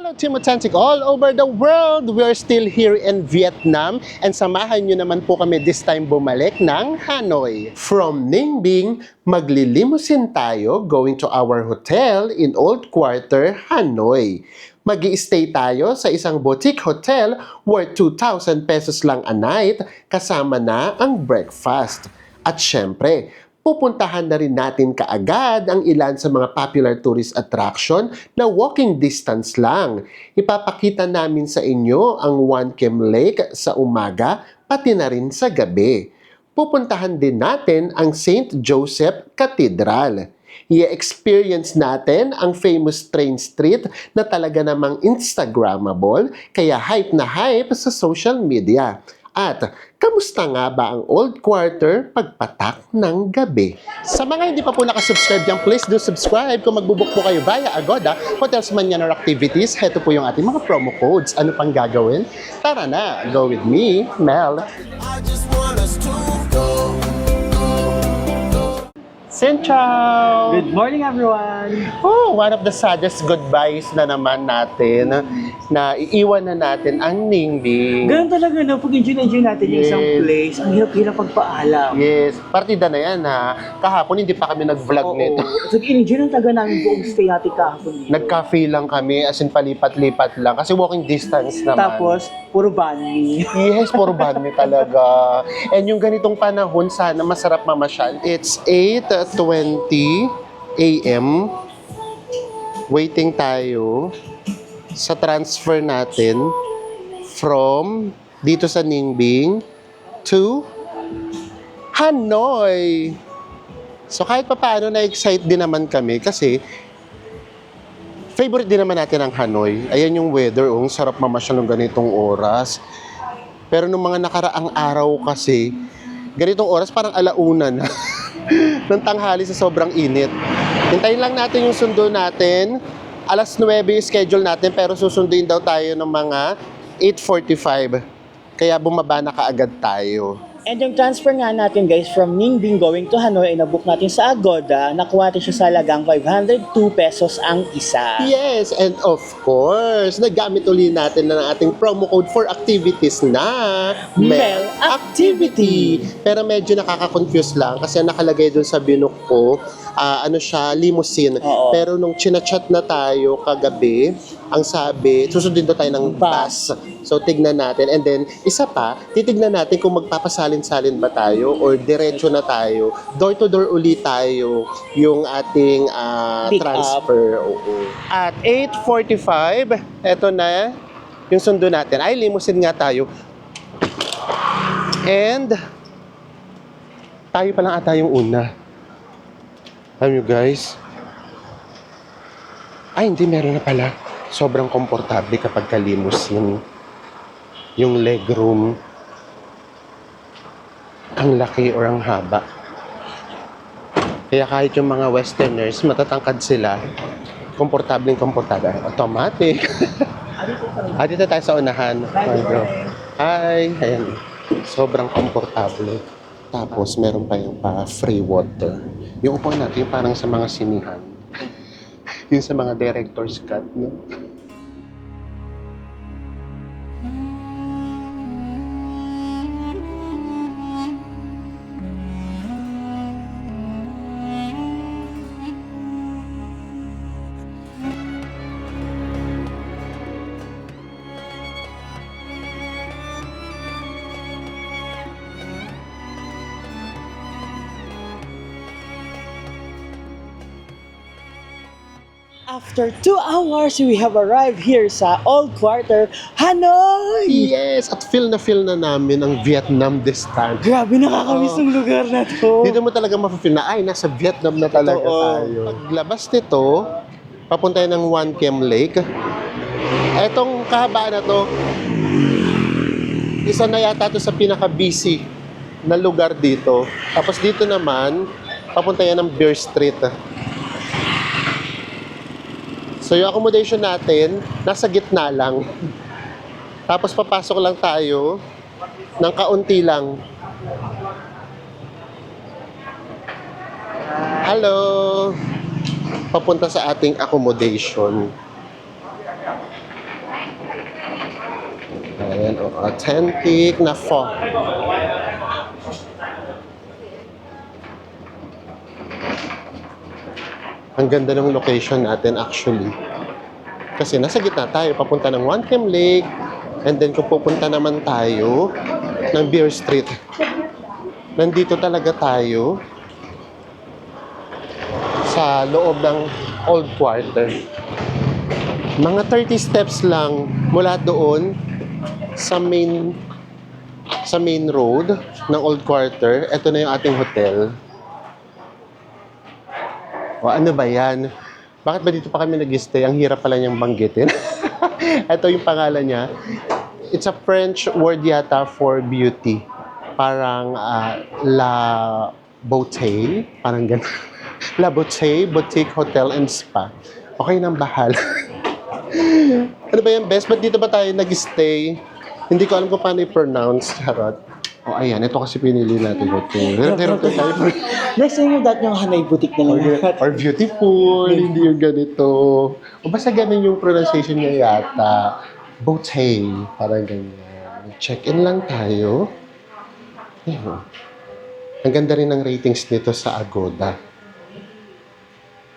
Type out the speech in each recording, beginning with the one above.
Hello Team Authentic all over the world! We are still here in Vietnam and samahan nyo naman po kami this time bumalik ng Hanoi. From Ninh Binh, maglilimusin tayo going to our hotel in Old Quarter, Hanoi. Mag-i-stay tayo sa isang boutique hotel worth 2,000 pesos lang a night kasama na ang breakfast. At syempre, pupuntahan na rin natin kaagad ang ilan sa mga popular tourist attraction na walking distance lang. Ipapakita namin sa inyo ang One Cam Lake sa umaga pati na rin sa gabi. Pupuntahan din natin ang St. Joseph Cathedral. I-experience natin ang famous train street na talaga namang Instagrammable kaya hype na hype sa social media. At kamusta nga ba ang Old Quarter pagpatak ng gabi? Sa mga hindi pa po nakasubscribe dyan, please do subscribe. Kung magbubuk po kayo via Agoda, hotels man yan or activities, heto po yung ating mga promo codes. Ano pang gagawin? Tara na, go with me, Mel. Xin chào! Good morning, everyone! Oh, one of the saddest goodbyes na naman natin na iiwan na natin ang Ninh Binh. Ganun talaga, no? Pag enjoy natin yung isang Yes. place, ang hirap-hirap pagpaalam. Yes, partida na yan ha. Kahapon hindi pa kami nag-vlog nito. So, in-enjoy lang talaga namin buong stay natin kahapon dito. Nag-cafe lang kami, as in palipat-lipat lang. Kasi walking distance naman. Tapos, puro bani. Yes, puro banmi talaga. And yung ganitong panahon, sana masarap mamasyal. It's 8:20 a.m. Waiting tayo sa transfer natin from dito sa Ninh Binh to Hanoi. So kahit pa paano na-excite din naman kami kasi favorite din naman natin ang Hanoi. Ayan yung weather, sarap mamasyal ng ganitong oras. Pero nung mga nakaraang araw kasi, ganitong oras parang alauna na ng tanghali sa sobrang init. Hintayin lang natin yung sundo natin. Alas 9 yung schedule natin pero susunduin daw tayo ng mga 8:45. Kaya bumaba na kaagad tayo. And yung transfer nga natin, guys, from Ninh Binh going to Hanoi, ay nabook natin sa Agoda. Nakuha natin siya sa halagang 502 pesos ang isa. Yes, and of course, nagamit ulit natin na ng ating promo code for activities na Mel Activity. Pero medyo nakaka-confuse lang kasi ang nakalagay dun sa binook ko, ano siya, limousine. Oo. Pero nung chinachat na tayo kagabi, ang sabi, susundin daw tayo ng bus. So, tignan natin. And then, isa pa, titignan natin kung magpapasalin-salin ba tayo or diretso na tayo. Door-to-door ulit tayo yung ating Pick transfer. Oo. At 8:45, eto na yung sundo natin. Ay, limousine nga tayo. And, tayo pa lang ata yung una. Alam nyo guys, ay hindi, meron na pala. Sobrang komportable kapag limousine. Yung legroom, ang laki or ang haba. Kaya kahit yung mga westerners, matatangkad sila, komportable. Automatic. Dito tayo sa unahan. Hi, ayan. Sobrang komportable. Tapos meron pa yung free water. Yung upuan natin, yung parang sa mga sinihan. Yung sa mga director's cut, no? After 2 hours, we have arrived here sa Old Quarter, Hanoi! Yes! At feel na namin ang Vietnam this time. Grabe, nakakamiss ng lugar na to. Dito mo talaga mapapil na, ay, nasa Vietnam na talaga tayo. Paglabas nito, papunta ng One Cam Lake. Etong kahabaan na to, isa na yata to sa pinaka-busy na lugar dito. Tapos dito naman, papunta yan ng Beer Street. So yung accommodation natin, nasa gitna lang. Tapos papasok lang tayo ng kaunti lang. Hello! Papunta sa ating accommodation. Ayan, oh, authentic na pho. Ang ganda ng location natin actually. Kasi nasa gitna tayo, papunta ng One Cam Lake, and then kung pupunta naman tayo ng Beer Street, nandito talaga tayo sa loob ng Old Quarter. Mga 30 steps lang mula doon sa main road ng Old Quarter. Ito na yung ating hotel. O ano ba yan? Bakit ba dito pa kami nag-stay? Ang hirap pala niyang banggitin. Ito yung pangalan niya. It's a French word yata for beauty. Parang La Beauté. Parang gano'n. La Beauté, Boutique Hotel and Spa. Okay nang bahal. Ano ba yan, best? Ba't dito ba tayo nag-stay? Hindi ko alam kung paano i-pronounce. Charot. O ayan, ito kasi pinili natin hotel. Hirap tayo. Next time yung dati yung Hanay Boutique na lang. Or beautiful, hindi yung ganito. O basta ganun yung pronunciation niya yata. Beauté, parang ganyan. Check-in lang tayo. Ayan. Ang ganda rin ng ratings nito sa Agoda.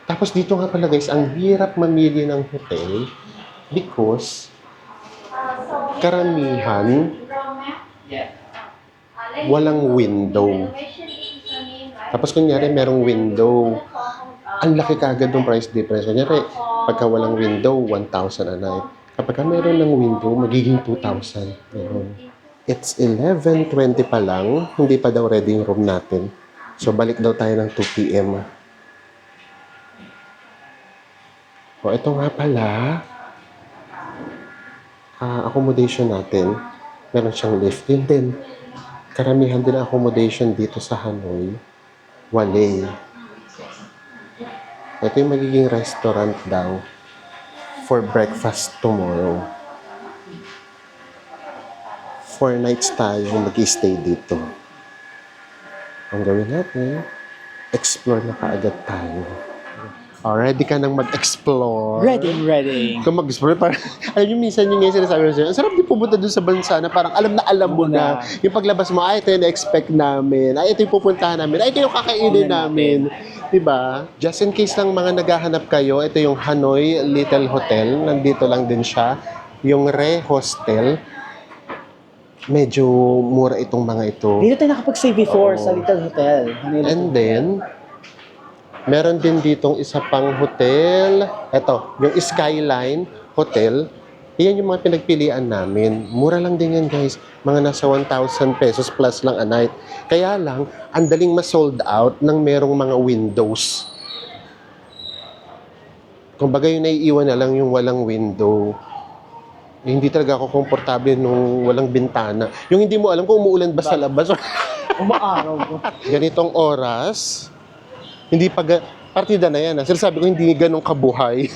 Tapos dito nga pala guys, ang hirap mamili ng hotel because karamihan walang window. Tapos kunyari merong window, ang laki kagad ng price difference. Kunyari, pagka walang window, 1,000 a night. Kapag meron ng window, magiging 2,000. Meron. It's 11:20 pa lang, hindi pa daw ready yung room natin. So balik daw tayo ng 2 p.m. O ito nga pala, accommodation natin. Meron siyang lift. Yun din. Karamihan din ang accommodation dito sa Hanoi. Wale. Ito yung magiging restaurant daw for breakfast tomorrow. 4 nights tayo mag-stay dito. Ang gawin natin, explore na kaagad tayo. Ready ka nang mag-explore? Ready. Kung mag-explore, parang, alam niyo, minsan yung ngayon sinasabi ko, ang sarap din pumunta dun sa bansa na parang alam mo na. Yung paglabas mo, ito yung na-expect namin. Ito yung pupuntahan namin. Ito yung kakainin namin. Diba? Just in case lang mga naghahanap kayo, ito yung Hanoi Little Hotel. Nandito lang din siya. Yung Re Hostel. Medyo mura itong mga ito. Dito tayo nakapag-stay before sa Little Hotel. And then, meron din ditong isa pang hotel. Ito, yung Skyline Hotel. Iyan yung mga pinagpilian namin. Mura lang din yan, guys. Mga nasa 1,000 pesos plus lang a night. Kaya lang, ang daling ma-sold out ng merong mga windows. Kung bagay yung naiiwan na lang yung walang window. Hindi talaga ako komportable nung walang bintana. Yung hindi mo alam kung umuulan ba sa labas. Umaaraw ko. Ganitong oras, hindi pa partida na yan. Sinasabi ko hindi ganun kabuhay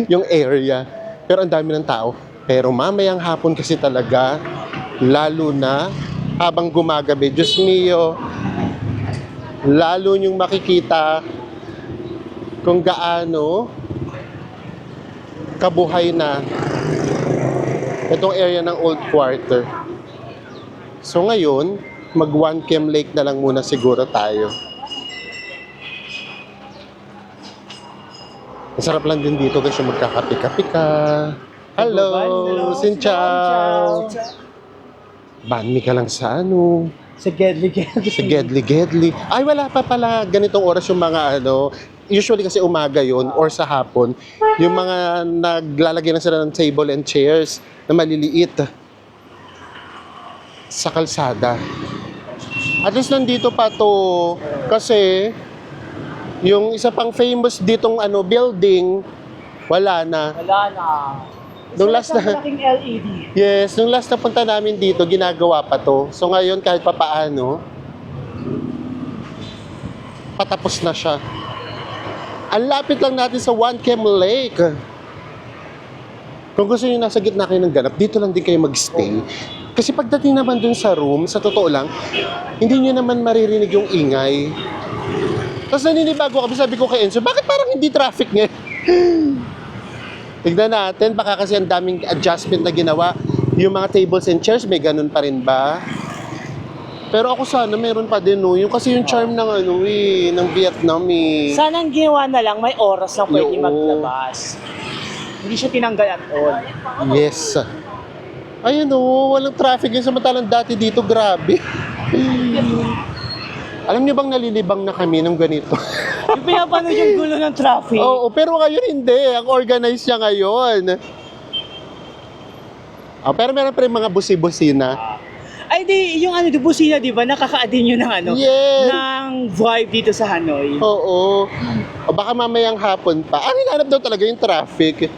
yung area. Pero ang dami ng tao. Pero mamayang hapon kasi talaga, lalo na habang gumagabi, Diyos mio, lalo nyong makikita kung gaano kabuhay na itong area ng Old Quarter. So ngayon, mag One Cam Lake na lang muna siguro tayo. Masarap lang din dito kasi magkakapi-kapi ka. Hello, Xin Chao. Banmi ka lang sa ano? Sa Gedli. Sa Gedli. Ay, wala pa pala ganitong oras yung mga ano. Usually kasi umaga yun or sa hapon. Yung mga naglalagay na sila ng table and chairs na maliliit sa kalsada. At least nandito pa to kasi yung isa pang famous ditong building, wala na. Nung last na, malaking LED. yes, nung last na punta namin dito, ginagawa pa to. So ngayon, kahit papaano, patapos na siya. Ang lapit lang natin sa One Cam Lake. Kung gusto niyo nasa gitna kayo ng ganap, dito lang din kayo magstay. Kasi pagdating naman dun sa room, sa totoo lang, hindi niyo naman maririnig yung ingay. Tapos naninibago kami, sabi ko kay Enzo, bakit parang hindi traffic ngayon? Tignan natin, baka kasi ang daming adjustment na ginawa. Yung mga tables and chairs, may ganun pa rin ba? Pero ako sana meron pa din, no? Yung kasi yung charm ng ano ng Vietnam Sana ang ginawa na lang, may oras lang pwede Oo. maglabas. Hindi siya tinanggal at all. Yes. Ayun, oh, walang traffic yung samantalang dati dito, grabe. Alam niyo bang nalilibang na kami ng ganito? Yung pinapanood yung gulo ng traffic. Oo, pero ngayon hindi. Ang organized siya ngayon. Pero meron pa rin mga busi-busina. Ay di, yung ano, di busina, di ba? Nakaka-adin yun ng ano? Yes. Ng vibe dito sa Hanoi. Oo. O baka mamayang hapon pa. Hinanap daw talaga yung traffic.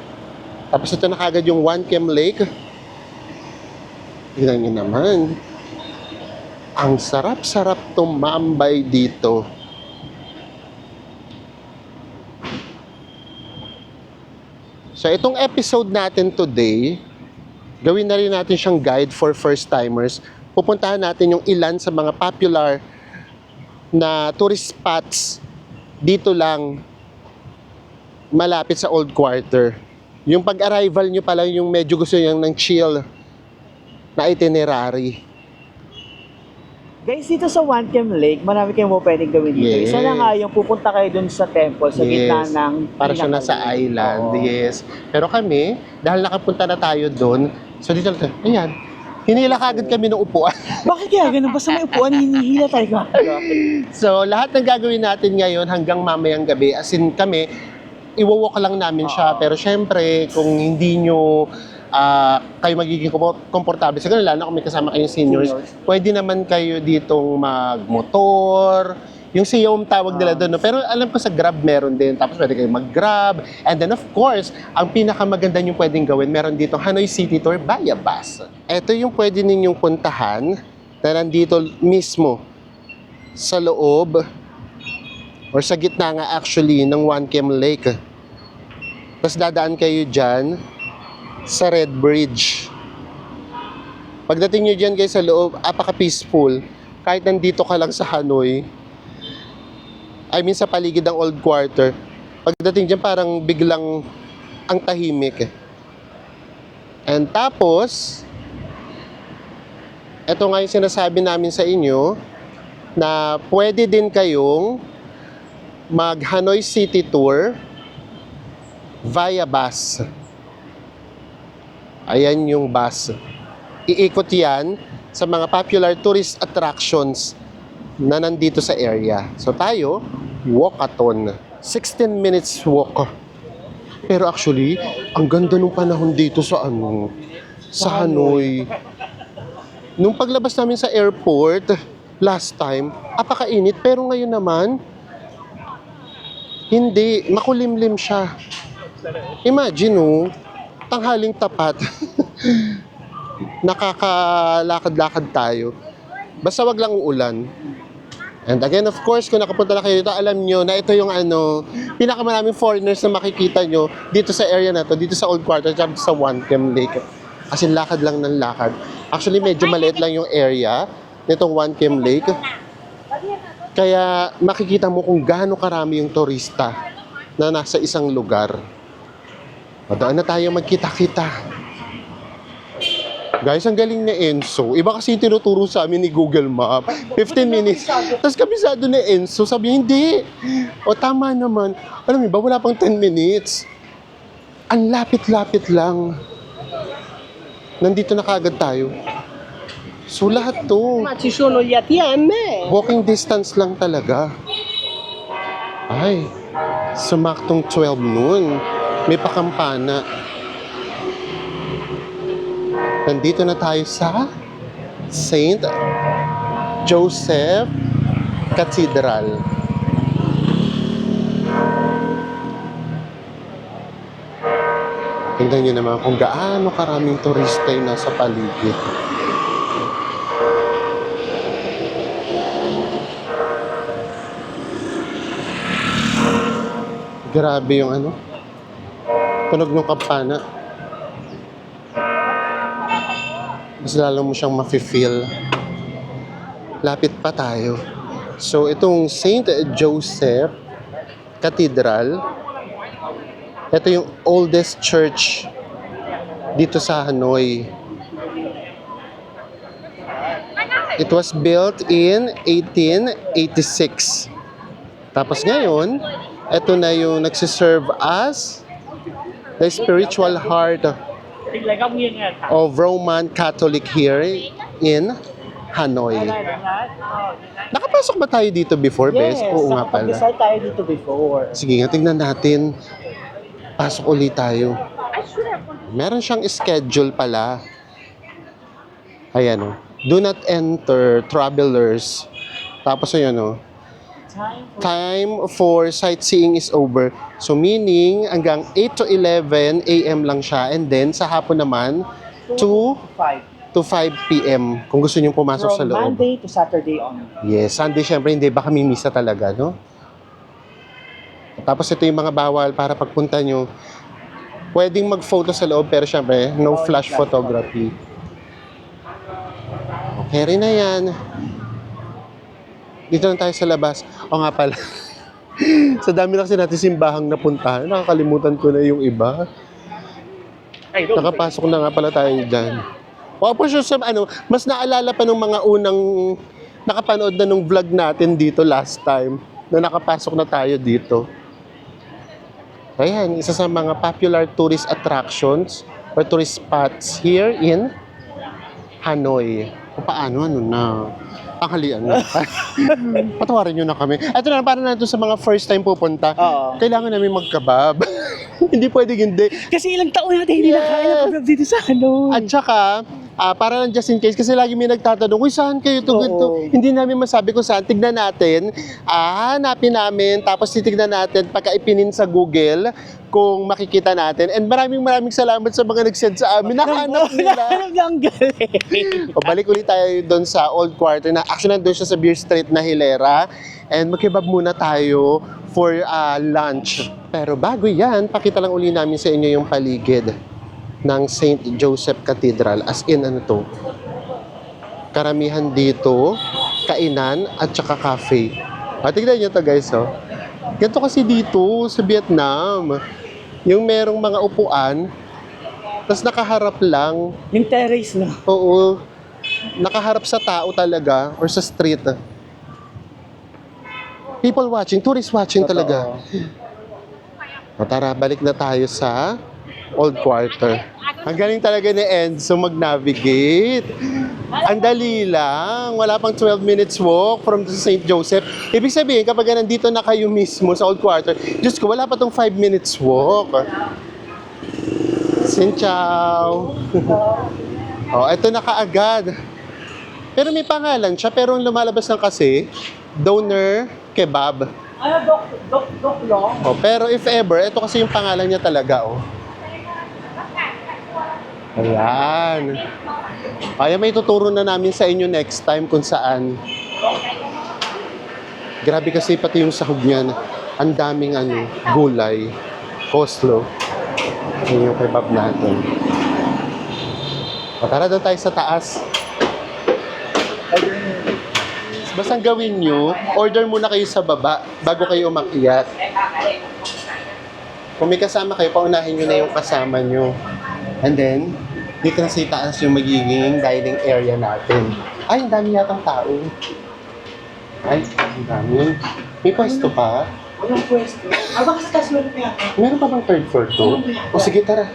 Tapos ito na kagad yung One Cam Lake. Tingnan nyo naman. Ang sarap-sarap tumambay dito. So itong episode natin today, gawin na rin natin siyang guide for first-timers. Pupuntahan natin yung ilan sa mga popular na tourist spots dito lang malapit sa Old Quarter. Yung pag-arrival nyo pa lang yung medyo gusto nyo ng chill na itinerary. Guys, dito sa One Cam Lake, marami kayong mo pwedeng gawin dito. Yes. Isa na nga yung pupunta kayo dun sa temple, sa gitna ng Para siya nasa pinaka-lake. island, Oo. yes. Pero kami, dahil nakapunta na tayo doon, so dito lang, ayan, hinila kagad kami ng upuan. Bakit kaya ganun? Basta may upuan, hinihila tayo. So, lahat ng gagawin natin ngayon hanggang mamayang gabi, as in kami, iwawalk lang namin siya. Pero syempre, kung hindi nyo kayo magiging komportable, siguro lalo kung may kasama kayong seniors, pwede naman kayo ditong magmotor, yung siyom tawag nila doon. No? Pero alam ko sa Grab meron din, tapos pwede kayong mag-Grab. And then of course, ang pinakamaganda yung pwedeng gawin, meron dito Hanoi City Tour via bus. Ito yung pwede ninyong puntahan na nandito mismo sa loob or sa gitna nga actually ng One Cam Lake. Tapos dadaan kayo dyan sa Red Bridge. Pagdating nyo dyan guys sa loob, apaka-peaceful. Kahit nandito ka lang sa Hanoi, I mean sa paligid ng Old Quarter, pagdating dyan parang biglang ang tahimik. And tapos, ito nga yung sinasabi namin sa inyo, na pwede din kayong mag Hanoi City Tour via bus. Ayan yung bus. Iikot yan sa mga popular tourist attractions na nandito sa area. So tayo, walkathon. 16 minutes walk. Pero actually, ang ganda nung panahon dito sa sa Hanoi. Nung paglabas namin sa airport, last time, apakainit. Pero ngayon naman, hindi. Makulimlim siya. Imagine, tanghaling tapat. Nakakalakad-lakad tayo. Basta wag lang uulan. And again, of course, kung nakapunta na kayo dito, alam nyo na ito yung pinakamaraming foreigners na makikita nyo dito sa area na to, dito sa Old Quarter, dito sa One Cam Lake. As in, lakad lang ng lakad. Actually, medyo maliit lang yung area nitong One Cam Lake. Kaya makikita mo kung gaano karami yung turista na nasa isang lugar. Doon na tayo magkita-kita. Guys, ang galing ni Enzo. Iba kasi yung tinuturo sa amin ni Google Map. 15 minutes. Tapos kabisado ni Enzo. Sabi, hindi. O tama naman. Alam mo ba, wala pang 10 minutes. Ang lapit-lapit lang. Nandito na kagad tayo. So lahat to, walking distance lang talaga. Ay, sumaktong 12 noon. May pakampana. Nandito na tayo sa St. Joseph Cathedral. Tingnan nyo naman kung gaano karaming turista yung nasa paligid. Grabe yung tunog ng kampana. Mas lalo mo siyang mafe-feel. Lapit pa tayo. So, itong St. Joseph Cathedral, Ito yung oldest church dito sa Hanoi. It was built in 1886. Tapos ngayon, ito na yung nagsiserve as the spiritual heart of Roman Catholic here in Hanoi. Nakapasok ba tayo dito before, Bes? Yes, Oo nga pala. nakapag-decide tayo dito before. Sige nga, tingnan natin. Pasok ulit tayo. Meron siyang schedule pala. Ayan o. Do not enter, travelers. Tapos ayan o. Time for sightseeing is over. So meaning, hanggang 8 to 11 a.m. lang siya. And then, sa hapon naman, 2 to 5 p.m. Kung gusto niyong pumasok sa From loob. Monday to Saturday on. Yes, Sunday syempre hindi baka mimisa talaga, no? Tapos ito yung mga bawal para pagpunta nyo. Pwedeng mag-photo sa loob pero syempre no flash photography. Okay rin na yan. Dito lang tayo sa labas. O nga pala. Sa dami na kasi natin simbahang napuntahan, nakakalimutan ko na yung iba. Nakapasok na nga pala tayo dyan. O po siya sa mas naalala pa nung mga unang nakapanood na nung vlog natin dito last time na nakapasok na tayo dito. Ayan, isa sa mga popular tourist attractions or tourist spots here in Hanoi. O paano? Ano na? Panghalian na. Patawarin nyo na kami. Ito na, para na ito sa mga first time pupunta. Oo. Kailangan namin magkabab. Hindi pwedeng hindi. Kasi ilang taon natin hindi nakain ng kebab dito sa Hanoi. At saka, para lang just in case, kasi lagi may nagtatanong, uy, saan kayo ito? Oo. Hindi namin masabi kung saan. Tignan natin, hanapin namin, tapos titignan natin pagka ipinin sa Google kung makikita natin. And maraming salamat sa mga nag-send sa amin. Nakahanap nila. Nakahanap lang galing. O, balik ulit tayo doon sa old quarter na actually nandun siya sa Beer Street na Hilera. And magkebab muna tayo for lunch. Pero bago yan, pakita lang uli namin sa inyo yung paligid ng St. Joseph Cathedral. As in, ano to? Karamihan dito, kainan at saka cafe. Tignan nyo to guys, oh. Ganito kasi dito sa Vietnam. Yung merong mga upuan, tapos nakaharap lang. Yung terrace na. Oo. Nakaharap sa tao talaga or sa street. People watching, tourist watching talaga. O tara, balik na tayo sa old quarter. Ang galing talaga ni Enzo mag-navigate. Ang dali lang. Wala pang 12 minutes walk from St. Joseph. Ibig sabihin, kapag nandito na kayo mismo sa old quarter, Diyos ko, wala pa tong 5 minutes walk. Xin chào. Oh, ito na kaagad. Pero may pangalan siya, pero ang lumalabas lang kasi, Doner Kebab. Dok long. Oh, pero if ever, ito kasi yung pangalan niya talaga, oh. Ayan. Kaya may tuturo na namin sa inyo next time kung saan. Grabe kasi pati yung sahog niyan. Ang daming gulay. Coleslaw. Yun yung kebab natin. O, tara doon tayo sa taas. Basta ang gawin nyo, order muna kayo sa baba bago kayo umakyat. Kung may kasama kayo, paunahin nyo na yung kasama nyo. And then, dito na sa itaas yung magiging dining area natin. Ay, ang dami yatang tao. Ay, ang dami. May pwesto pa. Walang pwesto. Baka sa taas meron pa yata. Meron pa bang third floor to? O sige, tara.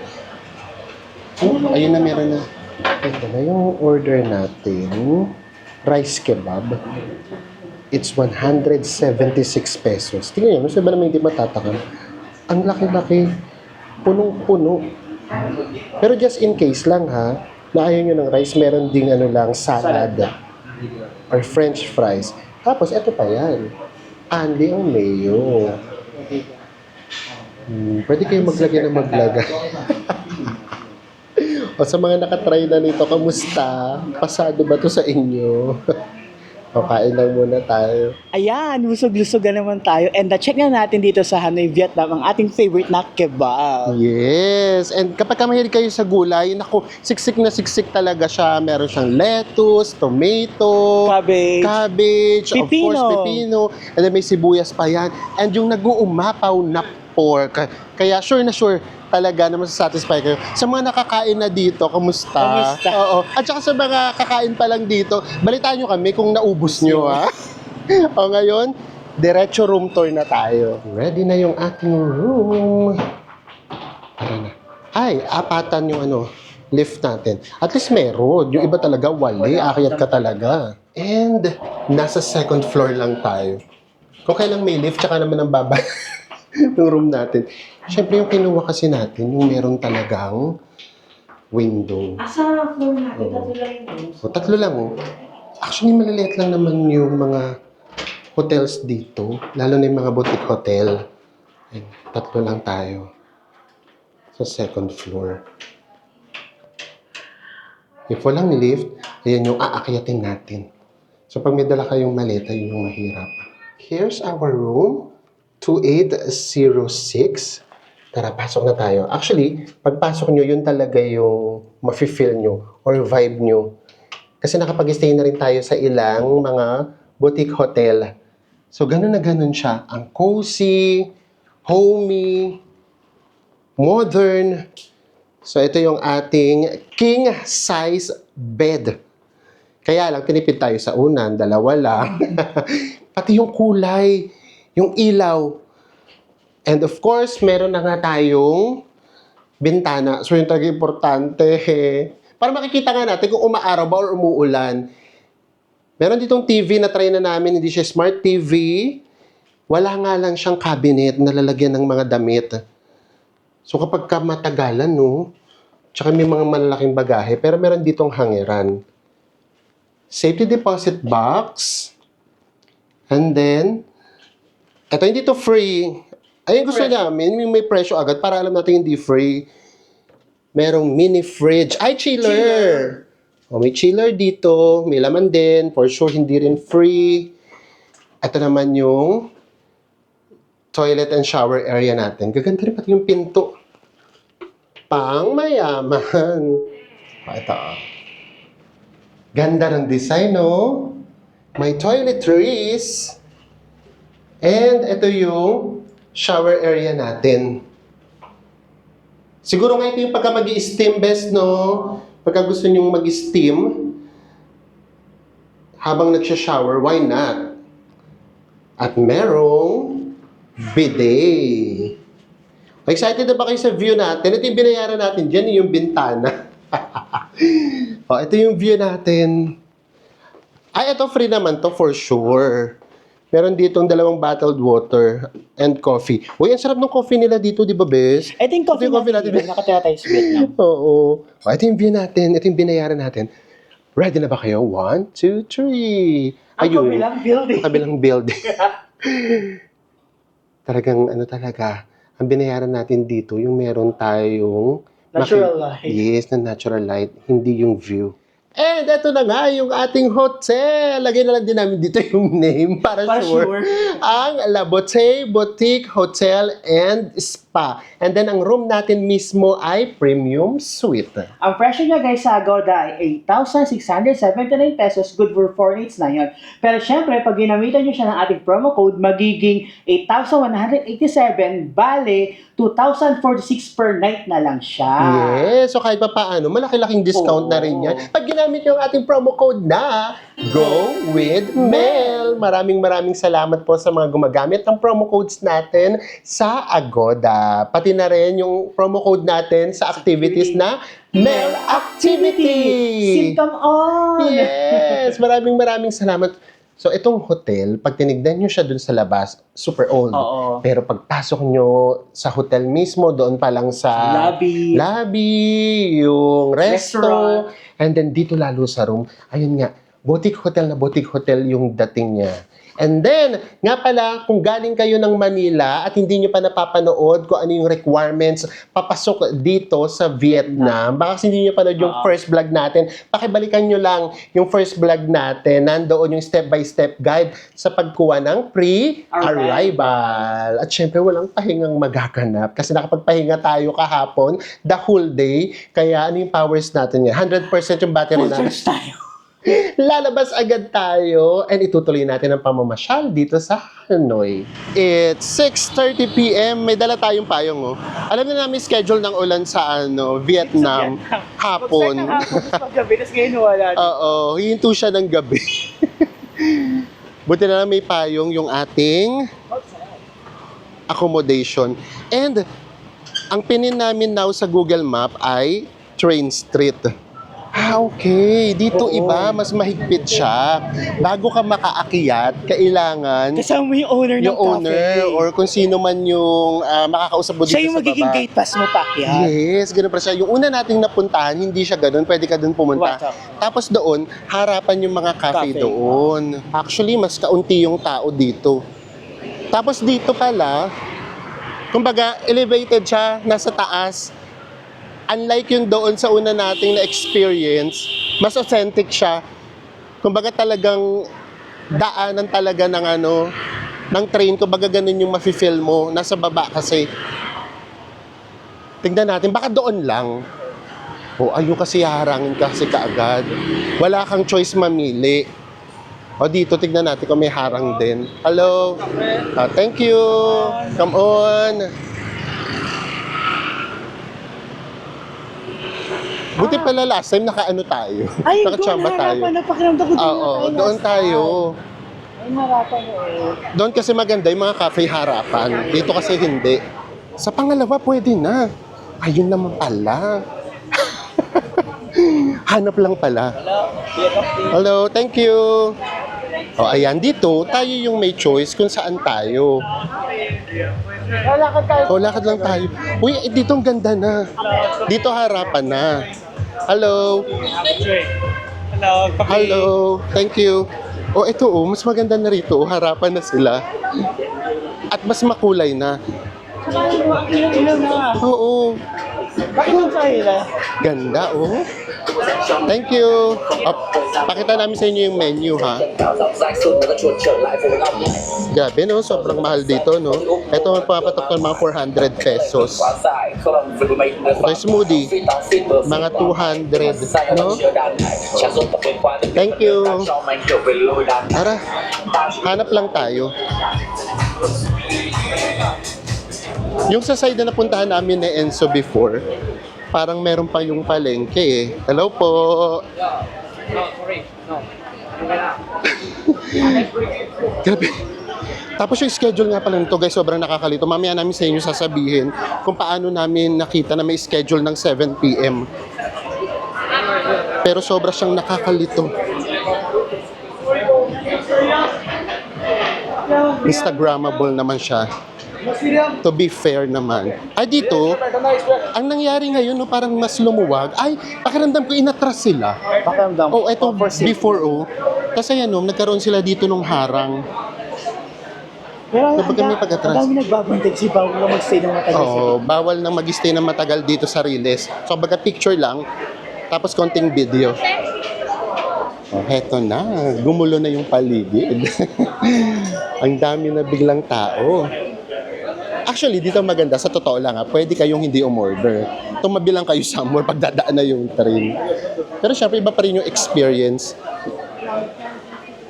Oh, ayun na, meron na. Ito na yung order natin. Rice kebab. It's 176 pesos. Tingnan nyo, sabi naman hindi matatakam. Ang laki-laki. Punong-puno. Pero just in case lang ha, na ayaw nyo ng rice, meron ding salad. Or french fries. Tapos, eto pa yan. Anli ang mayo. Pwede kayo maglagay ng maglagay. O sa mga nakatry na nito, kamusta? Pasado ba to sa inyo? O, kain lang muna tayo. Ayan, lusog-lusogan naman tayo. And check na natin dito sa Hanoi, Vietnam, ang ating favorite na kebab. Yes. And kapag mahilig kayo sa gulay, naku, siksik na siksik talaga siya. Meron siyang lettuce, tomato, cabbage, of Pipino. course, pipino. And then may sibuyas pa yan. And yung nag-uumapaw na pork. Kaya sure na sure talaga na masasatisfy kayo. Sa mga nakakain na dito, kamusta? Kamusta? Oo. At saka sa mga kakain pa lang dito, balitaan nyo kami kung naubos nyo, ha? O ngayon, diretso room tour na tayo. Ready na yung ating room. Tara na. Ay, apatan yung lift natin. At least meron. Yung iba talaga, wali. Akyat ka talaga. And, nasa second floor lang tayo. Kung kailang may lift, tsaka naman ang baba ng room natin. Siyempre, yung kinuha kasi natin, yung meron talagang window. Asa floor natin? Tatlo lang yung rooms. O, tatlo lang. Actually, maliliit lang naman yung mga hotels dito. Lalo na yung mga boutique hotel. Ay, tatlo lang tayo. Sa second floor. If walang lift, ayan yung aakyatin natin. So, pag may dala kayong maleta, yun yung mahirap. Here's our room. 2806. Tara, pasok na tayo. Actually, pagpasok nyo, yun talaga yung mafe-feel nyo or vibe nyo. Kasi nakapag-stay na rin tayo sa ilang mga boutique hotel. So, ganun na ganun siya. Ang cozy, homey, modern. So, ito yung ating king size bed. Kaya lang, tinipid tayo sa unan, dalawa lang. Pati yung kulay, yung ilaw. And of course, meron na nga tayong bintana. So, yung talaga importante. Para makikita nga natin kung umaaraw ba or umuulan. Meron ditong TV na try na namin, hindi siya smart TV. Wala nga lang siyang cabinet na lalagyan ng mga damit. So, kapag ka matagalan, tsaka may mga malalaking bagahe, pero meron ditong hangiran. Safety deposit box. And then, eto, hindi to free. Ayun gusto namin, yung may presyo agad para alam natin hindi free. Merong mini fridge. Ay, chiller! O, may chiller dito. May laman din. For sure, hindi rin free. Ito naman yung toilet and shower area natin. Gaganda rin pati yung pinto. Pang mayaman. O, ito. Ganda ng design, no? May toiletries. And ito yung shower area natin. Siguro nga ito yung pagka mag-i-steam best, no? Pagka gusto nyong mag-steam, habang nagsha-shower, why not? At merong bidet. Excited na ba kayo sa view natin? Ito yung binayaran natin dyan, yung bintana. O, ito yung view natin. Ay, ito free naman to for sure. Meron dito dalawang bottled water and coffee. Uy, ang sarap ng coffee nila dito, di ba, Bes? I think coffee Ito yung natin. Nakatira tayo sa Vietnam. Oo. O, ito yung view natin. Ito yung binayaran natin. Ready na ba kayo? 1, 2, 3. Ang kabilang building. Kabilang building. Talagang talaga. Ang binayaran natin dito, yung meron tayong Natural light. Yes, na natural light. Hindi yung view. And ito na nga yung ating hotel. Lagay na lang din namin dito yung name para sure. Ang La Beauté Boutique Hotel and Spa. And then ang room natin mismo ay premium suite. Ang presyo niya guys sa Agoda ay 8,679 pesos, good for 4 nights na yun. Pero syempre, pag ginamitan niyo siya ng ating promo code, magiging 8,187, bale, 2,046 per night na lang siya. Yes, so kahit pa paano, malaki-laking discount na rin yan. Pag ginamit yung ating promo code na Go with Mel. Maraming salamat po sa mga gumagamit ng promo codes natin sa Agoda. Pati na rin yung promo code natin sa activities na Mel Activity. Symptom on! Yes! Maraming salamat. So, itong hotel, pag tinignan nyo siya dun sa labas, super old. Oo. Pero pagpasok nyo sa hotel mismo, doon pa lang sa lobby, yung Restaurant. and then dito lalo sa room, ayun nga, boutique hotel yung dating niya. And then, nga pala, kung galing kayo ng Manila at hindi nyo pa napapanood kung ano yung requirements papasok dito sa Vietnam, baka hindi nyo panood yung first vlog natin, pakibalikan nyo lang yung first vlog natin. Nandoon yung step-by-step guide sa pagkuha ng pre-arrival. At syempre, walang pahingang magaganap kasi nakapagpahinga tayo kahapon, the whole day. Kaya ano yung powers natin yan? 100% yung battery natin. Full charge tayo. lalabas agad tayo and itutuloy natin ang pamamasyal dito sa Hanoi. It's 6:30 p.m. May dala tayong payong, oh. Alam na namin schedule ng ulan sa Vietnam hapon. Paggabi, tapos ngayon wala. Oo, hihinto siya ng gabi. Buti na lang may payong yung ating accommodation. And ang pinin namin now sa Google Map ay Train Street. Okay. Dito Oo. iba, mas mahigpit siya. Bago ka makaakyat, kailangan Kasama mo yung owner ng yung owner cafe. or kung sino man yung makakausap mo dito Siya yung sa magiging baba. gate pass mo pa yan. Yes, ganun pa siya. Yung una nating napuntahan, hindi siya ganun. Pwede ka dun pumunta. What's up? Tapos doon, harapan yung mga cafe Cafe. doon. Actually, mas kaunti yung tao dito. Tapos dito pala, kumbaga, elevated siya, nasa taas. Unlike yung doon sa una nating na-experience, mas authentic siya. Kumbaga talagang daanan talaga ng train. Kumbaga ganun yung mafe-feel mo. Nasa baba kasi. Tingnan natin, baka doon lang. O ayun kasi harangin kasi kaagad. Wala kang choice mamili. O dito, tignan natin kung may harang din. Hello. Thank you. Come on. Buti pala last time nakaano tayo. Ay, Nakachamba doon, tayo. harapan. Napakiramdam ko din Oo, doon tayo. Ay, harapan mo eh. Doon kasi maganda yung mga cafe harapan. Dito kasi hindi. Sa pangalawa, pwede na. Ayun naman pala. Hanap lang pala. Hello, thank you. O, ayan, dito, tayo yung may choice kung saan tayo. Lalakad tayo. O, lakad lang tayo. Uy, dito ang ganda na. Dito harapan na. Hello. Hello. Hello. Thank you. O, ito mas maganda na rito. Harapan na sila. At mas makulay na. Ilaw na. Oo. Bakit yung sahila? Ganda, Thank you. Pakita namin sa inyo yung menu, ha? Grabe, no? Sobrang mahal dito, no? Ito, magpapatok ng mga 400 pesos. Okay, smoothie. Mga 200, no? Thank you. Tara, hanap lang tayo. Yung sa side na napuntahan namin ni Enzo before, parang meron pa yung palengke eh. Hello po! Grabe. Tapos yung schedule nga pala nito guys, sobrang nakakalito. Mamaya namin sa inyo sasabihin kung paano namin nakita na may schedule ng 7 p.m. Pero sobra siyang nakakalito. Instagrammable naman siya. To be fair naman. Ay dito, ang nangyari ngayon, no, parang mas lumuwag. Ay, pakiramdam ko inatras sila. Pakiramdam. Oh, eto before, Kasi yan, nagkaroon sila dito nung harang. Pero Kapag may pag-atras. ang dami nagbabantay kasi bawal na mag-stay ng matagal sa Oo, bawal nang mag-stay ng matagal dito sa Riles. So, baga picture lang, tapos konting video. Oh, heto na. Gumulo na yung paligid. Ang dami na biglang tao. Actually, dito maganda. Sa totoo lang, pwede kayong hindi umorder. Tumabi lang kayo somewhere pag dadaan na yung train. Pero syempre, iba pa rin yung experience.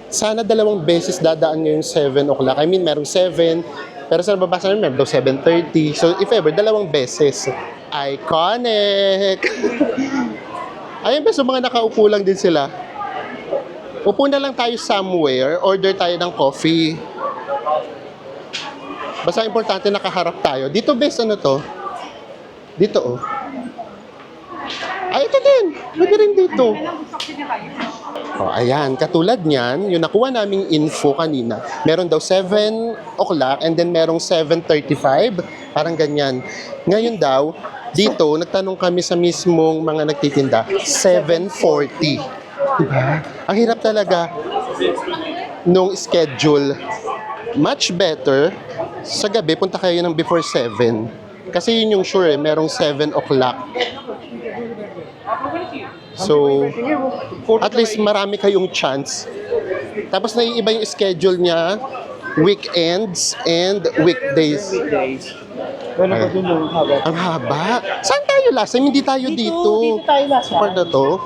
Sana 2 beses dadaan ngayong 7 o'clock. I mean, merong 7. Pero sa nababasa namin, meron daw 7:30. So, if ever, 2 beses. Iconic! Ayun ba, so mga nakaupo lang din sila. Upo na lang tayo somewhere, order tayo ng coffee. Basta importante nakaharap tayo. Dito best ano to? Dito Ay, ito din. Pwede rin dito. Ayan. Katulad niyan, yung nakuha naming info kanina, meron daw 7 o'clock and then merong 7:35. Parang ganyan. Ngayon daw, dito, nagtanong kami sa mismong mga nagtitinda, 7:40. Diba? Ang hirap talaga nung schedule. Much better, sa gabi, punta kayo ng before 7. Kasi yun yung sure, merong 7 o'clock. So, at least marami kayong chance. Tapos naiiba yung schedule niya, weekends and weekdays. Pero pa dun haba. Ang haba. Saan tayo last time? Hindi tayo dito. Dito tayo last Sa part na to.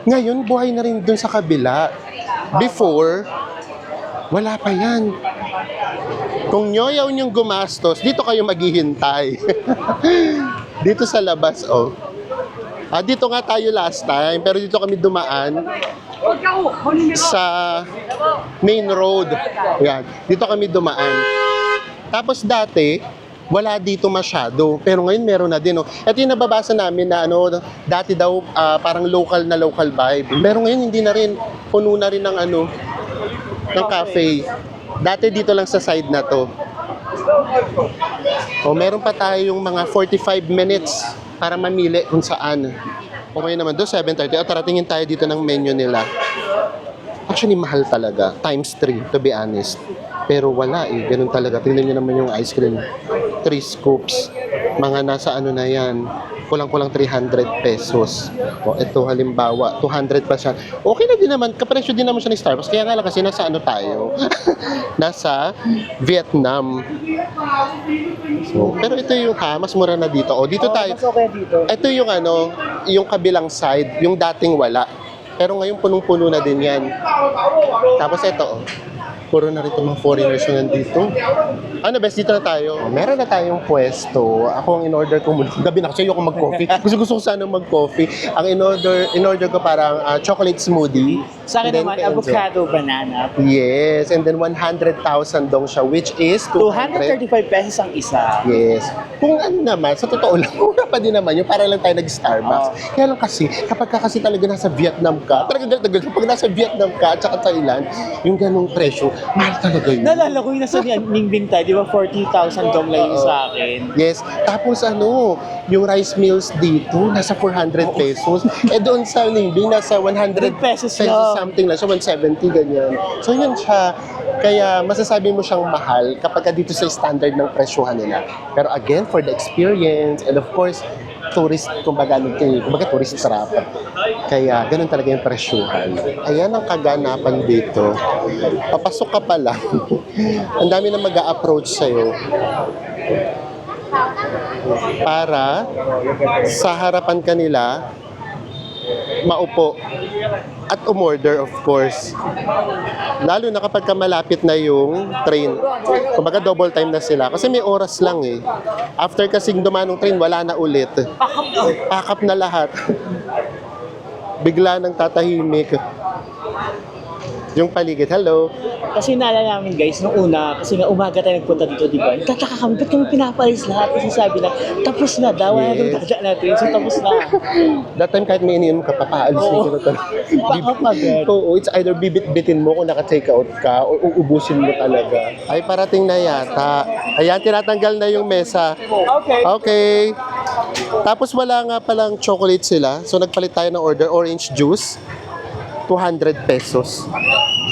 Ngayon, buhay na rin dun sa kabila. Before, wala pa yan. Kung nyoyaw niyong gumastos, dito kayo maghihintay. Dito sa labas, oh. Dito nga tayo last time, pero dito kami dumaan sa main road. Yan. Dito kami dumaan. Tapos dati, wala dito masyado. Pero ngayon meron na din. Oh. Ito yung nababasa namin na dati daw parang local vibe. Pero ngayon hindi na rin. Puno na rin ng ng cafe. Dati dito lang sa side na to. O meron pa tayong mga 45 minutes para mamili kung saan. Okay naman doon, 7:30. Tara, tingin tayo dito ng menu nila. Actually, mahal talaga. Times 3, to be honest. Pero wala eh. Ganun talaga. Tingnan nyo naman yung ice cream. 3 scoops. Mga nasa na yan. Kulang-kulang 300 pesos. O, ito halimbawa, 200 pa siya. Okay na din naman. Kapresyo din naman siya ni Starbucks. Kaya nga lang kasi nasa tayo. Nasa Vietnam. So, pero ito yung mas mura na dito. O, dito tayo. Mas okay dito. Ito yung yung kabilang side, yung dating wala. Pero ngayon punong-puno na din yan. Tapos ito, puro na rin itong mga foreigners na nandito. Best, dito na tayo. Meron na tayong pwesto. Ako ang in-order ko muna. Gabi na kasi ayoko mag-coffee. Gusto ko sana mag-coffee. Ang in-order ko parang chocolate smoothie. Sa akin And then naman, kay Enzo. avocado banana. Yes, and then 100,000 dong siya, which is 235 pesos ang isa. Yes. Kung naman, sa totoo lang, mura pa din naman yung para lang tayo nag-Starbucks. Kaya lang kasi, kapag kasi talaga nasa Vietnam ka, kapag nasa Vietnam ka at saka Thailand, yung ganong presyo, mahal talaga yun. Nalala ko yung nasa Ningbing tayo, di ba 40,000 dong lang yung sa akin. Yes. Tapos yung rice meals dito, nasa 400 pesos. Doon sa Lingbing, nasa 100 pesos lang. something lang. So, 170, ganyan. So, yun siya. Kaya, masasabi mo siyang mahal kapag dito sa standard ng presyohan nila. Pero again, for the experience, and of course, tourist, kumbaga tourist trap. Kaya, ganun talaga yung presyohan. Ayan ang kaganapan dito. Papasok ka pa lang. Ang dami na mag-a-approach sa'yo. Para sa harapan kanila, maupo at umorder, of course. Lalo na kapag malapit na yung train. Kumbaga double time na sila. Kasi may oras lang eh. After kasing dumanong train, wala na ulit. Pakap na lahat. Bigla nang tatahimik. Yung paligid, hello. Kasi naalala namin guys, nung una, kasi nga umaga tayo nagpunta dito, di ba? Nagtataka kami, ba't kami pinapalis lahat? Kasi sabi na, tapos na, daw na itong dada natin, so tapos na. That time kahit may iniinom ka, papaalis na Oo. kita. Pakap agad. Oo, it's either bibit-bitin mo kung naka-take out ka o uubusin mo talaga. Ay, parating na yata. Ayan, tinatanggal na yung mesa. Okay. Okay. Tapos wala nga palang chocolate sila. So nagpalit tayo ng order, orange juice. 200 pesos.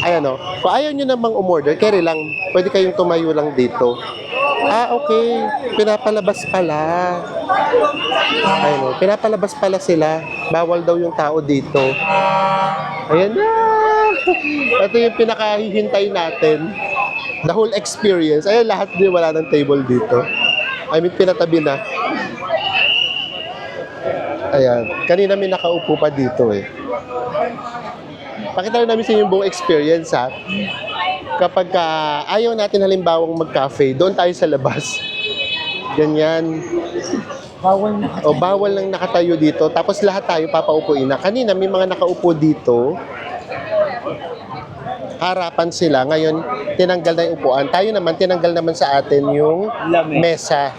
Ayan o. Kung ayaw nyo namang umorder, carry lang. Pwede kayong tumayo lang dito. Okay. Pinapalabas pala. Ayun o. Pinapalabas pala sila. Bawal daw yung tao dito. Ayan na. Ito yung pinakahihintay natin. The whole experience. Ayun, lahat din wala ng table dito. I mean, pinatabi na. Ayan. Kanina may nakaupo pa dito eh. Pakita rin namin sa inyo yung buong experience ha. Kapag ayaw natin halimbawang mag-cafe, doon tayo sa labas. Ganyan. Bawal na. O bawal lang nakatayo dito. Tapos lahat tayo papaupuin na. Kanina may mga nakaupo dito. Harapan sila. Ngayon, tinanggal na yung upuan. Tayo naman, tinanggal naman sa atin yung Lamig. mesa.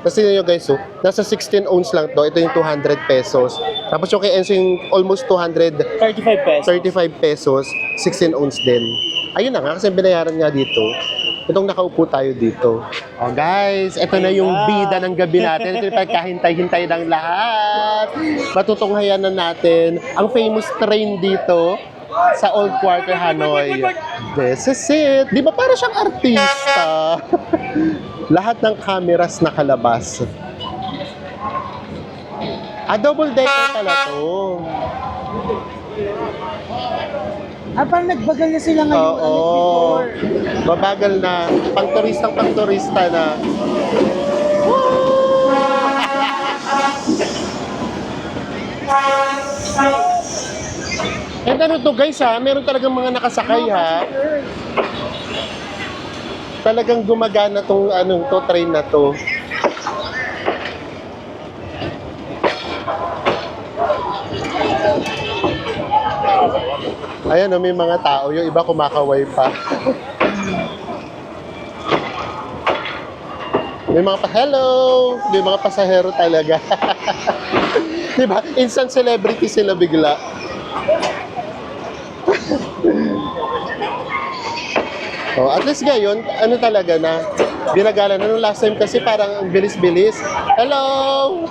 Kasi nyo guys, nasa 16 ounce lang to. Ito yung 200 pesos. Tapos yung kay Enzo yung almost 35 pesos. 35 pesos, 16 ounce din. Ayun na nga, kasi binayaran nga dito. Itong nakaupo tayo dito. Oh guys, ito na yung bida ng gabi natin. Ito yung pagkahintay-hintay ng lahat. Matutunghayan na natin ang famous train dito sa Old Quarter, Hanoi. This is it. Di ba para siyang artista? Lahat ng cameras nakalabas. Double decker pala to. Parang nagbagal na sila ngayon. Oo. Mabagal na. Pang-turista na. And ano to guys ha, meron talagang mga nakasakay ha. Talagang gumagana tong train na to. Ayan may mga tao, yung iba kumakaway pa. May mga hello! May mga pasahero talaga. Diba? Instant celebrity sila bigla. Oh, at least ngayon, talaga na, binagalan. Nung last time kasi parang ang bilis-bilis. Hello!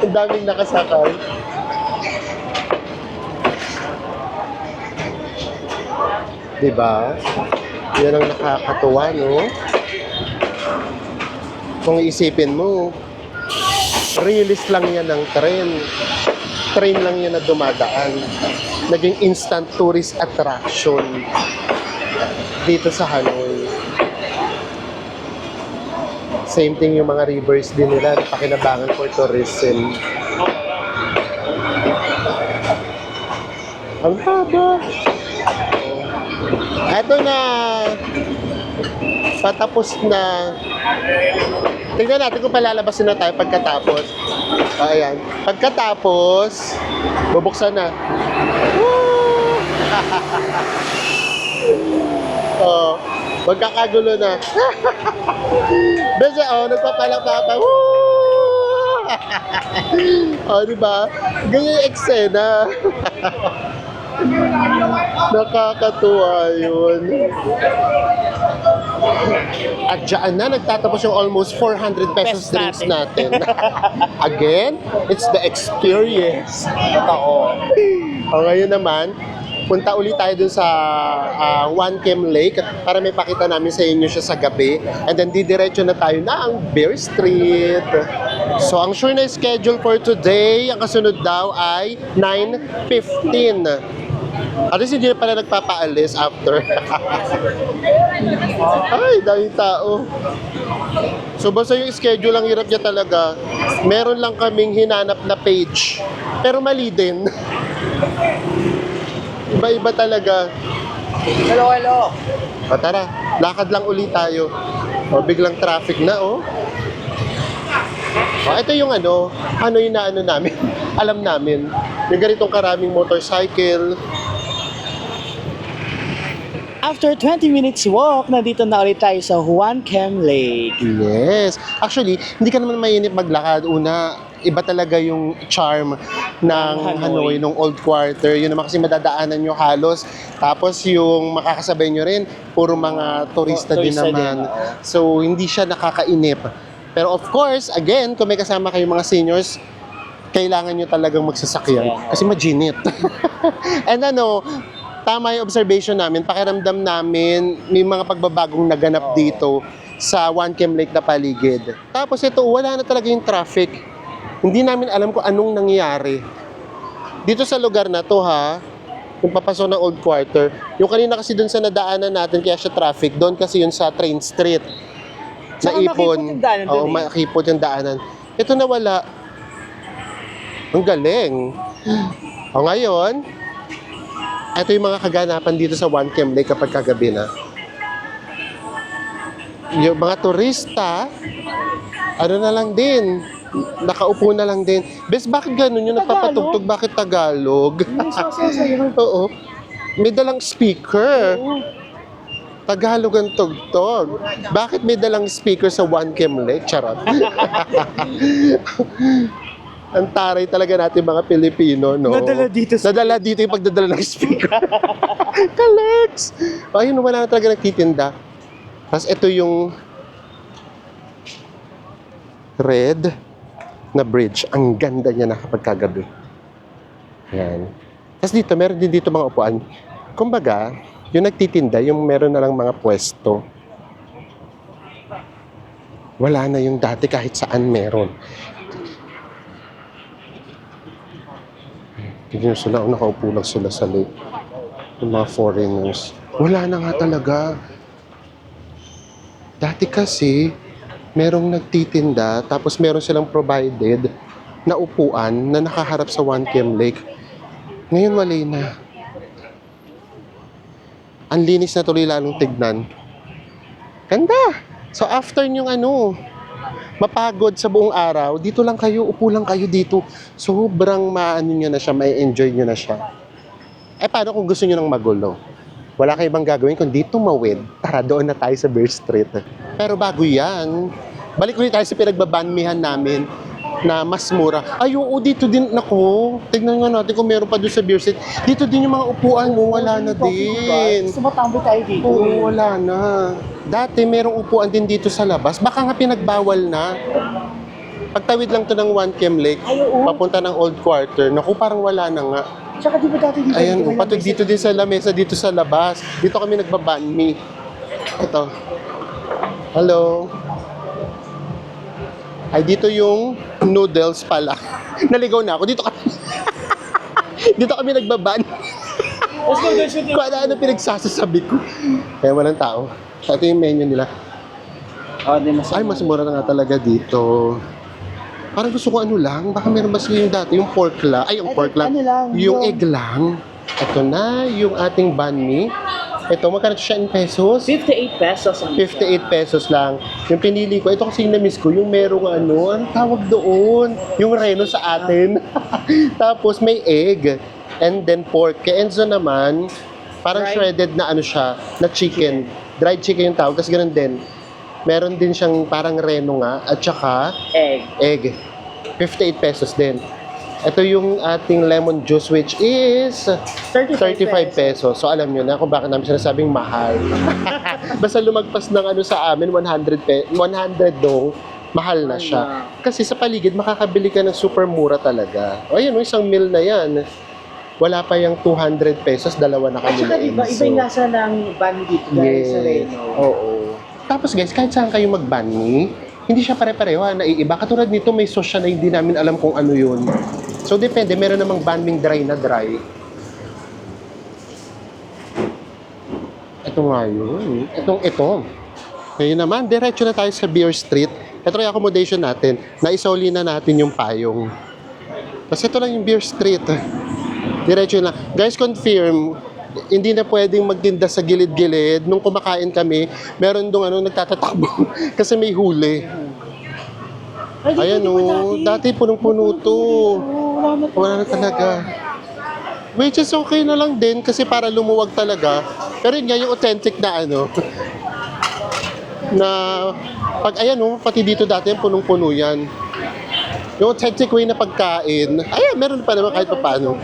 Ang daming nakasakay. Diba? Yan ang nakakatuwa, no? Kung isipin mo, release lang yan ng tren. Train lang yan na dumadaan. Naging instant tourist attraction dito sa Hanoi. Same thing yung mga rivers din nila, pakinabangan for tourism. Ang haba! Eto na! Patapos na. Tingnan natin kung palalabasin na tayo pagkatapos. Ayan. Pagkatapos, bubuksan na. Woo! Oh, magkakagulo na. Bese, nagpapalakapa. Woo! Oh, diba? Ganyan yung eksena. Nakakatuwa yun. At dyan na, nagtatapos yung almost 400 pesos drinks natin. Again, it's the experience. Totoo. O ngayon naman, punta ulit tayo dun sa One Chem Lake para may pakita namin sa inyo siya sa gabi. And then didiretso na tayo na ang Bear Street. So ang sure na schedule for today, ang kasunod daw ay 9:15. At least hindi na pala nagpapaalis after. Ay, daming tao. So basta yung schedule, ang hirap niya talaga. Meron lang kaming hinanap na page. Pero mali din. Iba-iba talaga. Hello. O tara, lakad lang ulit tayo. O biglang traffic na O ito yung ano yung namin. Alam namin. Yung ganitong karaming motorcycle. After 20 minutes walk, nandito na ulit tayo sa One Chem Lake. Yes. Actually, hindi ka naman mainip maglakad. Una, iba talaga yung charm ng Hanoi, ng Old Quarter. Yun naman kasi madadaanan nyo halos. Tapos yung makakasabay nyo rin, puro mga turista din naman. So, hindi siya nakakainip. Pero of course, again, kung may kasama kayong mga seniors, kailangan nyo talagang magsasakyan. Kasi maginit. And tama yung observation namin, pakiramdam namin, may mga pagbabagong naganap dito sa One Chem Lake na paligid. Tapos ito, wala na talaga yung traffic. Hindi namin alam kung anong nangyari. Dito sa lugar na to yung papasok ng Old Quarter, yung kanina kasi dun sa nadaanan natin, kaya siya traffic, doon kasi yun sa Train Street. Naipon. Oo, makipot yung daanan. Ito nawala. Ang galing. O ngayon, ito yung mga kaganapan dito sa One Chem Lake kapag kagabi na. Yung mga turista, na lang din, nakaupo na lang din. Bes, bakit ganun yung nagpapatugtog? Bakit Tagalog? Oo. May dalang speaker. Tagalog ang tugtog. Bakit may dalang speaker sa One Chem Lake? Charot. Ang taray talaga natin mga Pilipino, no? Nadala dito yung pagdadala ng speaker. Kalex! Ayun, wala na talaga nagtitinda. Tapos ito yung red na bridge. Ang ganda niya na kapag kagabi. Yan. Tapos dito, meron din dito mga upuan. Kumbaga, yung nagtitinda, yung meron na lang mga pwesto. Wala na yung dati kahit saan meron. Tignan sila, nakaupo lang sila sa lake. Yung mga foreigners. Wala na nga talaga. Dati kasi, merong nagtitinda, tapos meron silang provided na upuan na nakaharap sa One Chem Lake. Ngayon wala na. Ang linis na tuloy lalong tignan. Ganda! So after yung mapagod sa buong araw, dito lang kayo, upo lang kayo dito. Sobrang maano nyo na siya, may enjoy nyo na siya. Eh paano kung gusto nyo ng magulo? Wala kayo bang gagawin kung dito mawid? Tara, doon na tayo sa Beer Street. Pero bago yan, balik ulit tayo sa pinagbabanmihan namin na mas mura. Ay, oo, dito din, naku, tignan nga natin kung meron pa doon sa Beer Street. Dito din yung mga upuan mo, wala na din. Gusto mo tambay tayo dito? Oo, wala na. Dati merong upuan din dito sa labas. Baka nga pinagbawal na. Pagtawid lang to ng 1 Km Lake, Ay, oo. papunta ng Old Quarter. Naku, parang wala na nga. Tsaka di ba dati dito? Ayan, may patog lamesa dito din sa lamesa, dito sa labas. Dito kami nagbabanmi. Ito. Hello. Ay, dito yung noodles pala. Naligaw na ako. Dito kami. Dito kami nagbaban. Let's go, let's go. Kung ano pinagsasasabi ko. Kaya walang tao. Ito yung menu nila. Oh, di mas. Ay, mas mura na nga talaga dito. Parang gusto ko lang. Baka meron mas yung dati, yung pork lang. Ay, yung pork lang. Ano lang, Yung egg lang. Ito na, yung ating banh mi. Ito, magkano siya in pesos? 58 pesos ang 58 pesos lang. Yung pinili ko, ito kasi yung na-miss ko, yung merong anong tawag doon? Yung reno sa atin. Tapos may egg. And then pork. Kay Enzo naman, parang Dried. shredded na siya, na chicken. Dried chicken yung tawag. Kasi ganun din. Meron din siyang parang reno nga. At saka, egg. 58 pesos din. Ito yung ating lemon juice which is 35 pesos. So alam nyo na kung bakit namin sinasabing mahal. Basta lumagpas ng sa amin 100 dong, mahal na siya. Kasi sa paligid makakabili ka ng super mura talaga. O ayun, isang meal na yan. Wala pa yung 200 pesos, dalawa na At kami saka na diba, iba yung lasa ng banh dito dahil sa Reno. Oo. Tapos guys, kahit saan kayo mag-banh mi, hindi siya pare-pareho, naiiba. Katulad nito, may sauce siya na hindi namin alam kung ano yun. So, depende. Meron namang banh mi dry na dry. Ito nga yun. Ito. Ngayon naman, diretso na tayo sa Beer Street. Ito yung accommodation natin. Naisauli na natin yung payong. Kasi ito lang yung Beer Street. Diretso na. Guys, confirm, hindi na pwedeng magtinda sa gilid-gilid. Nung kumakain kami, meron doon nagtatatakbo kasi may huli. Ay, Ayan dati punong-puno to. Wala na talaga. Which is okay na lang din kasi para lumuwag talaga. Pero yun nga yung authentic na na pag pati dito dati punong-puno yan. Yung authentic way na pagkain, meron pa naman kahit paano.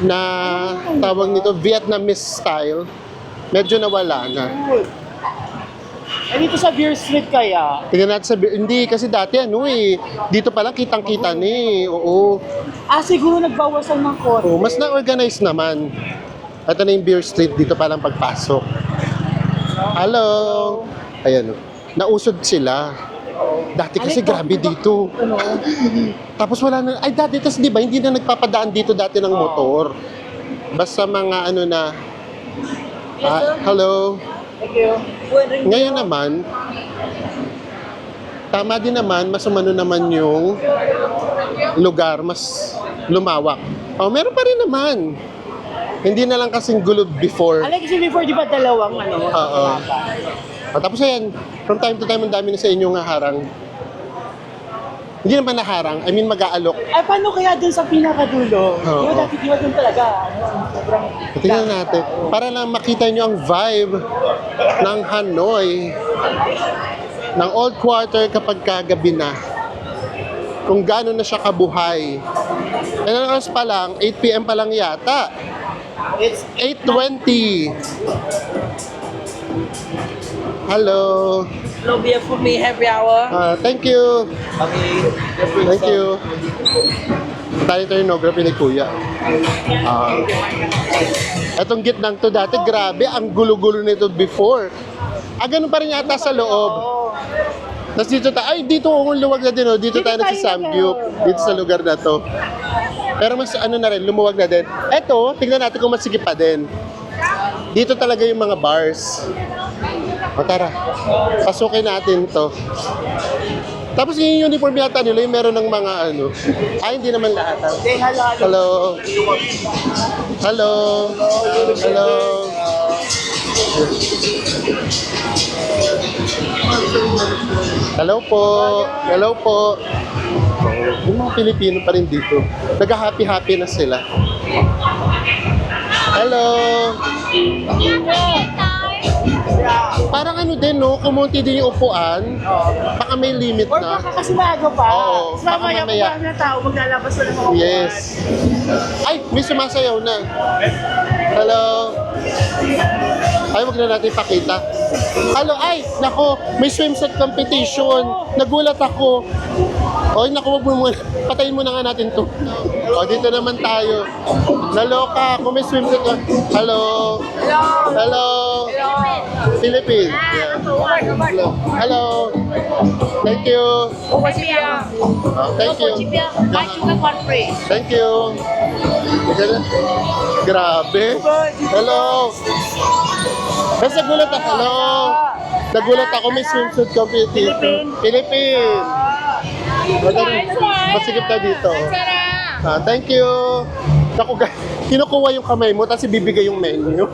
Na tawag nito Vietnamese style, medyo nawala na. Dito sa Beer Street kaya? Tingnan natin hindi kasi dati dito pa lang kitang-kita oo. Siguro nagbawasan ng konti. Oh, mas na-organize naman. Ito na yung Beer Street, dito pa lang pagpasok. Hello! Ayan nausod sila. Dati kasi grabe dito. Tapos wala na, dati kasi di ba, hindi na nagpapadaan dito dati ng motor. Basta mga na, hello. Thank you. Ngayon naman, tama din naman, mas naman yung lugar, mas lumawak. Meron pa rin naman. Hindi na lang kasing gulo before. Kasi before, di ba dalawang Oo. Tapos ayan, from time to time, ang dami na sa inyong harang. Hindi naman naharang, mag-aalok. Paano kaya dun sa pinakadulo? Oo. Di ba dati, di ba dun talaga? Sobrang Tingnan natin, para lang makita nyo ang vibe ng Hanoi, ng Old Quarter kapag kagabi na. Kung gaano na siya kabuhay. Ilang oras pa lang, 8 PM pa lang yata. It's 8:20. Hello. No beer for me, happy hour. Thank you. Okay. Thank you. Tayo ethnography ni Kuya. Etong gitnang to dati, grabe, ang gulo-gulo nito before. Ganun pa rin yata sa loob. Tapos dito dito ang luwag na din, dito tayo nagsisamgyup, dito sa lugar na to. Pero mas na rin, lumuwag na din. Eto, tignan natin kung masigip pa din. Dito talaga yung mga bars. Tara, pasukin natin to. Tapos yung uniform yata nila, yung meron ng mga hindi naman lahat. Say hello. Hello. Hello. Hello. Hello po. Hello po. Yung mga Pilipino pa rin dito. Nag-happy-happy na sila. Hello. Parang ano din, no? Kumunti din yung upuan. Baka may limit Or na. baka kasi maaga pa. Oo, Tapos mamaya baka mamaya. pa na tao, maglalabas na ng mga Yes. Ay, may sumasayaw na. Hello. Ay, wag na natin pakita. Hello, ay, nako, may swimsuit competition. Nagulat ako. Oy, naku, wag mo muna. Patayin muna nga natin to. O, dito naman tayo. Naloka ako, may swimsuit. Hello. Hello. Philippines. Yeah. Hello. Hello. Thank you. Oh, thank you. Thank you. Grabe. Hello. Basta nagulat ako. Hello. Nagulat ako, may swimsuit competition. Philippines. Masigip ka dito. Thank you. Naku, kinukuha yung kamay mo, tapos ibibigay yung menu.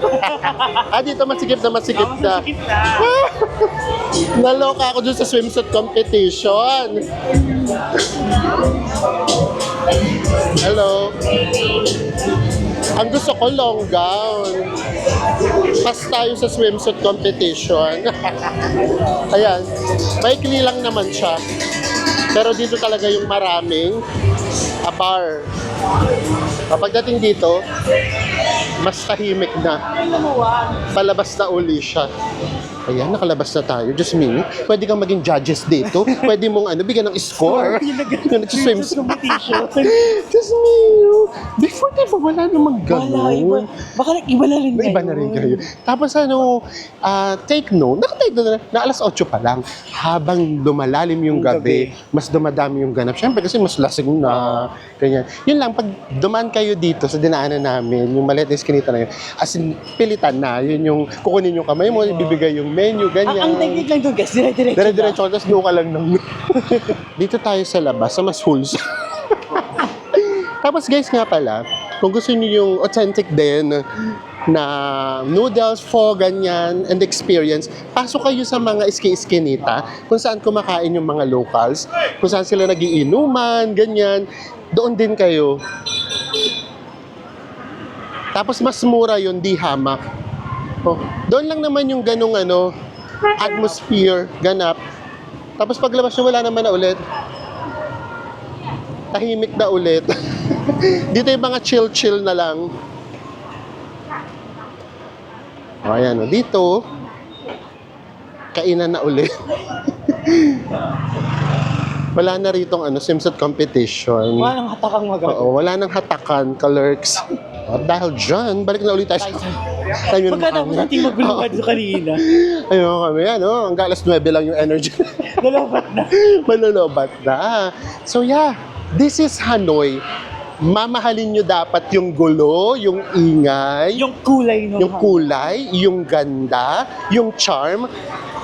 Dito masigip na masigip na. Naloka ako dun sa swimsuit competition. Hello. Ang gusto ko long gown. Pas tayo sa swimsuit competition. Ayan. Maikli lang naman siya. Pero dito talaga yung maraming bar. Kapag dating dito, mas tahimik na. Palabas na uli siya. Ayan, nakalabas na tayo. Just a minute. Pwede kang maging judges dito. Pwede mong bigyan ng score. Yung nag-swims. Just me. Before, diba, wala namang ganun. Baka iba na rin Iba na rin kayo. Tapos take note, nakatake note na alas 8 pa lang, habang lumalalim yung gabi, mas dumadami yung ganap. Siyempre kasi mas lasing na, ganyan. Yun lang, pag dumaan kayo dito sa dinaanan namin, yung maliit na iskinita na yun, as in, pilitan na, yun yung kukunin yung kamay mo, ibibigay yung menu, ganyan. Ang technique lang doon, guys, dire-diretso. Dire-diretso, tapos doon ka lang ng... Dito tayo sa labas, sa mas wholesome. Tapos guys nga pala, kung gusto niyo yung authentic din na noodles, pho, ganyan, and experience, pasok kayo sa mga iski-iskinita kung saan kumakain yung mga locals, kung saan sila nagiinuman, ganyan. Doon din kayo. Tapos mas mura yun, di hamak. Oh, doon lang naman yung ganung atmosphere, ganap. Tapos paglabas nyo, wala naman na ulit. Tahimik na ulit. Dito yung mga chill-chill na lang. O, ayan. O, dito, kainan na ulit. Wala na ritong swimsuit competition. Wala nang hatakang magagawa. Oo, wala nang hatakan, kalurks. At dahil dyan, balik na ulit tayo sa... Pagkatapos natin magbulungan doon kanina. Ayun kami, hanggang alas 9 lang yung energy. Nalobat na. Malolobat na. So yeah, this is Hanoi. Mamahalin nyo dapat yung gulo, yung ingay, Yung kulay nung yung kulay, yung ganda, yung charm.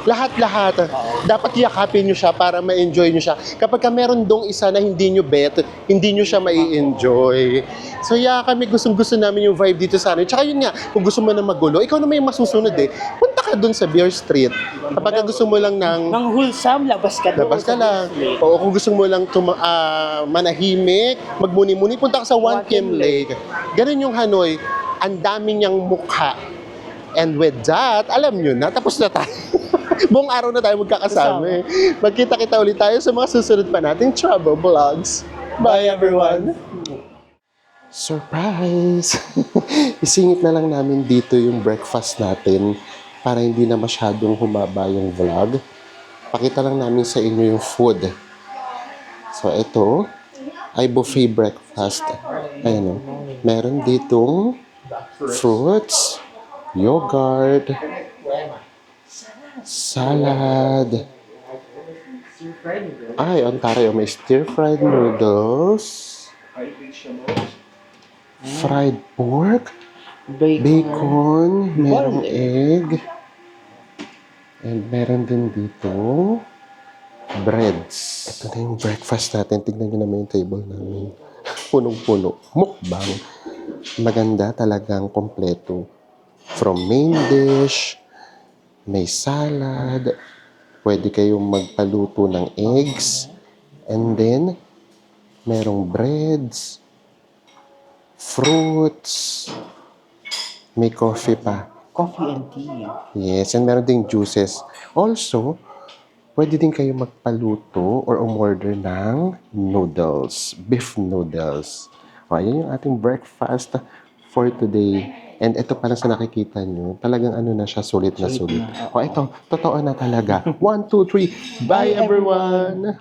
Lahat-lahat. Dapat yakapin nyo siya para ma-enjoy nyo siya. Kapag ka meron dong isa na hindi nyo bet, hindi nyo siya mai-enjoy. So yeah, kami gustong-gusto namin yung vibe dito sa amin. Tsaka yun nga, kung gusto mo na magulo, ikaw na may masusunod punta ka dun sa Beer Street. Kapag gusto mo lang ng... Nang wholesome, labas ka doon. Labas ka lang. O kung gusto mo lang manahimik, magmuni-muni, punta ka sa One Kim Lake. Ganun yung Hanoi. Ang dami niyang mukha. And with that, alam nyo na, tapos na tayo. Buong araw na tayo magkakasama. Magkita-kita ulit tayo sa mga susunod pa nating travel vlogs. Bye everyone! Surprise! Isingit na lang namin dito yung breakfast natin para hindi na masyadong humaba yung vlog. Pakita lang namin sa inyo yung food. So ito ay buffet breakfast. Ayan o. Meron ditong fruits, yogurt, salad. Ay, ang taray. May stir-fried noodles, fried pork, bacon, merong egg, and meron din dito breads. Ito na yung breakfast natin. Tignan nyo naman yung table namin. Punong-puno. Mukbang. Maganda talagang kompleto. From main dish, may salad, pwede kayong magpaluto ng eggs, and then, merong breads, fruits, may coffee pa. Coffee and tea. Yes, and meron ding juices. Also, pwede din kayo magpaluto or umorder ng noodles, beef noodles. O, ayan yung ating breakfast for today. And ito pala sa nakikita nyo, talagang ano na siya, sulit na sulit. O, ito, totoo na talaga. 1, 2, 3, bye everyone!